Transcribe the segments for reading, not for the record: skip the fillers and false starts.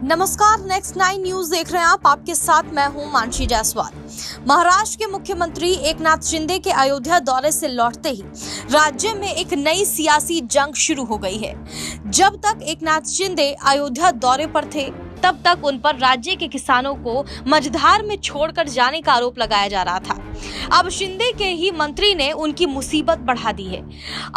नमस्कार, next 9 news देख रहे हैं आप। आपके साथ मैं हूं मानसी जायसवाल। महाराष्ट्र के मुख्यमंत्री एकनाथ शिंदे के अयोध्या दौरे से लौटते ही राज्य में एक नई सियासी जंग शुरू हो गई है। जब तक एकनाथ शिंदे अयोध्या दौरे पर थे तब तक उन पर राज्य के किसानों को मझधार में छोड़कर जाने का आरोप लगाया जा रहा था। अब शिंदे के ही मंत्री ने उनकी मुसीबत बढ़ा दी है।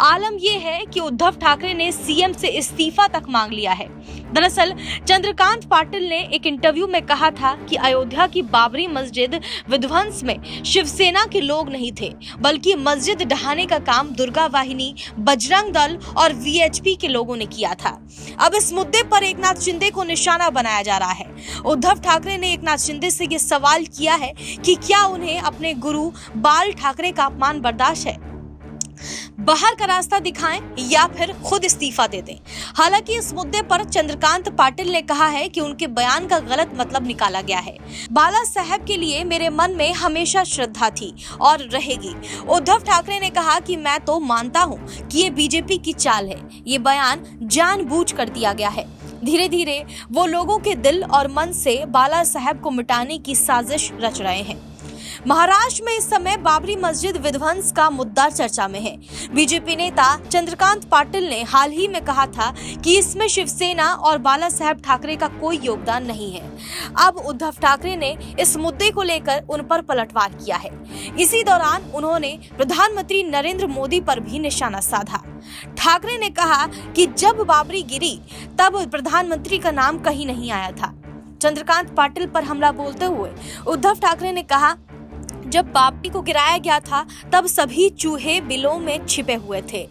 आलम यह है कि उद्धव ठाकरे ने सीएम से इस्तीफा तक मांग लिया है। दरअसल चंद्रकांत पाटिल ने एक इंटरव्यू में कहा था कि अयोध्या की बाबरी मस्जिद विध्वंस में शिवसेना के लोग नहीं थे, बल्कि मस्जिद ढहाने का काम दुर्गा वाहिनी, बजरंग दल और वीएचपी के लोगों ने किया था। अब इस मुद्दे पर एकनाथ शिंदे को निशाना बनाया जा रहा है। उद्धव ठाकरे ने एकनाथ शिंदे से ये सवाल किया है कि क्या उन्हें अपने गुरु बाल ठाकरे का अपमान बर्दाश्त है। बाहर का रास्ता दिखाएं या फिर खुद इस्तीफा दे दें। हालांकि इस मुद्दे पर चंद्रकांत पाटिल ने कहा है कि उनके बयान का गलत मतलब निकाला गया है। बाला साहब के लिए मेरे मन में हमेशा श्रद्धा थी और रहेगी। उद्धव ठाकरे ने कहा कि मैं तो मानता हूं कि ये बीजेपी की चाल है। ये बयान जानबूझ कर दिया गया है। धीरे धीरे वो लोगों के दिल और मन से बाला साहब को मिटाने की साजिश रच रहे हैं। महाराष्ट्र में इस समय बाबरी मस्जिद विध्वंस का मुद्दा चर्चा में है। बीजेपी नेता चंद्रकांत पाटिल ने हाल ही में कहा था कि इसमें शिवसेना और बाला साहब ठाकरे का कोई योगदान नहीं है। अब उद्धव ठाकरे ने इस मुद्दे को लेकर उन पर पलटवार किया है। इसी दौरान उन्होंने प्रधानमंत्री नरेंद्र मोदी पर भी निशाना साधा। ठाकरे ने कहा कि जब बाबरी गिरी तब प्रधानमंत्री का नाम कहीं नहीं आया था। चंद्रकांत पाटिल पर हमला बोलते हुए उद्धव ठाकरे ने कहा, जब बाबरी को गिराया गया था तब सभी चूहे बिलों में छिपे हुए थे,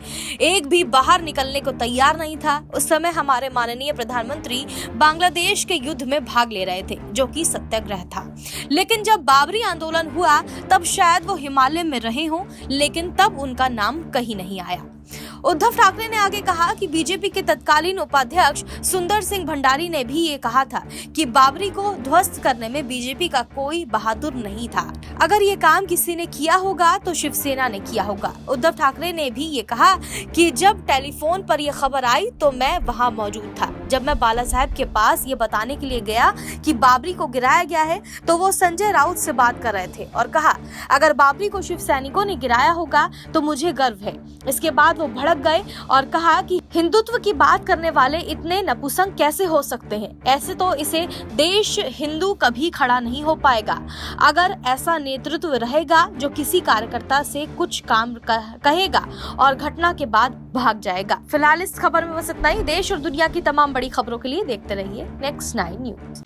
एक भी बाहर निकलने को तैयार नहीं था। उस समय हमारे माननीय प्रधानमंत्री बांग्लादेश के युद्ध में भाग ले रहे थे, जो कि सत्याग्रह था। लेकिन जब बाबरी आंदोलन हुआ तब शायद वो हिमालय में रहे हों, लेकिन तब उनका नाम कहीं नहीं आया। उद्धव ठाकरे ने आगे कहा कि बीजेपी के तत्कालीन उपाध्यक्ष सुंदर सिंह भंडारी ने भी ये कहा था कि बाबरी को ध्वस्त करने में बीजेपी का कोई बहादुर नहीं था। अगर ये काम किसी ने किया होगा तो शिवसेना ने किया होगा। उद्धव ठाकरे ने भी ये कहा कि जब टेलीफोन पर यह खबर आई तो मैं वहां मौजूद था। जब मैं बाला साहब के पास ये बताने के लिए गया कि बाबरी को गिराया गया है तो वो संजय राउत से बात कर रहे थे और कहा, अगर बाबरी को शिव सैनिकों ने गिराया होगा तो मुझे गर्व है। इसके बाद वो भड़क गए और कहा कि हिंदुत्व की बात करने वाले इतने नपुंसक कैसे हो सकते हैं। ऐसे तो इसे देश हिंदू कभी खड़ा नहीं हो पाएगा। अगर ऐसा नेतृत्व रहेगा जो किसी कार्यकर्ता से कुछ काम कहेगा और घटना के बाद भाग जाएगा। फिलहाल इस खबर में बस इतना ही। देश और दुनिया की तमाम बड़ी खबरों के लिए देखते रहिए नेक्स्ट 9 न्यूज।